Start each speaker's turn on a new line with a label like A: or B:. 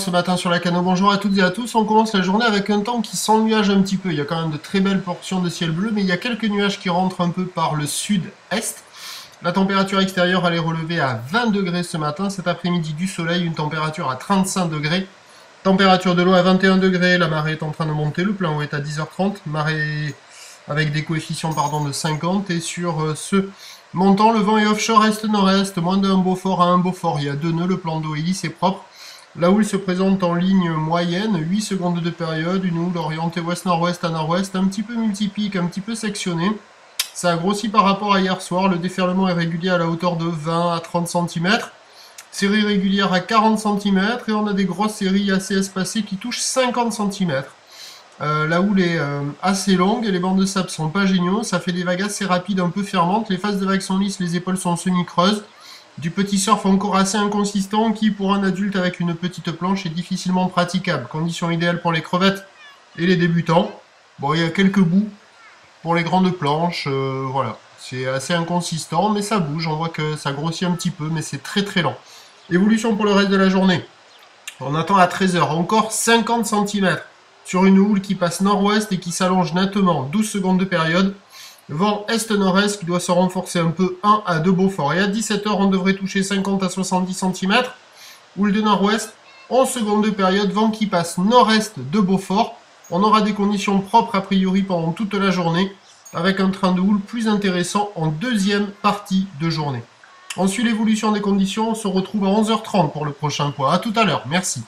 A: ce matin sur la Cano. Bonjour à toutes et à tous. On commence la journée avec un temps qui s'ennuage un petit peu. Il y a quand même de très belles portions de ciel bleu, mais il y a quelques nuages qui rentrent un peu par le sud-est. La température extérieure elle est relevée à 20 degrés ce matin. Cet après-midi du soleil, une température à 35 degrés. Température de l'eau à 21 degrés. La marée est en train de monter. Le plein eau est à 10h30. Marée avec des coefficients de 50. Et sur ce montant, le vent est offshore est-nord-est. Moins d'un Beaufort à un Beaufort. Il y a 2 nœuds. Le plan d'eau est lisse et propre. La houle se présente en ligne moyenne, 8 secondes de période, une houle orientée ouest-nord-ouest à nord-ouest, un petit peu multipique, un petit peu sectionnée. Ça a grossi par rapport à hier soir, le déferlement est régulier à la hauteur de 20 à 30 cm. Série régulière à 40 cm et on a des grosses séries assez espacées qui touchent 50 cm. La houle est assez longue et les bancs de sable sont pas géniaux, ça fait des vagues assez rapides, un peu fermantes, les faces de vagues sont lisses, les épaules sont semi-creuses. Du petit surf encore assez inconsistant qui, pour un adulte avec une petite planche, est difficilement praticable. Condition idéale pour les crevettes et les débutants. Bon, il y a quelques bouts pour les grandes planches, voilà. C'est assez inconsistant, mais ça bouge. On voit que ça grossit un petit peu, mais c'est très très lent. Évolution pour le reste de la journée. On attend à 13h, encore 50 cm sur une houle qui passe nord-ouest et qui s'allonge nettement, 12 secondes de période. Vent est-nord-est qui doit se renforcer un peu, 1 à 2 Beaufort. Et à 17h, on devrait toucher 50 à 70 cm. Houle de nord-ouest, 11 secondes de période, vent qui passe nord-est de Beaufort. On aura des conditions propres a priori pendant toute la journée, avec un train de houle plus intéressant en deuxième partie de journée. On suit l'évolution des conditions, on se retrouve à 11h30 pour le prochain point. A tout à l'heure, merci.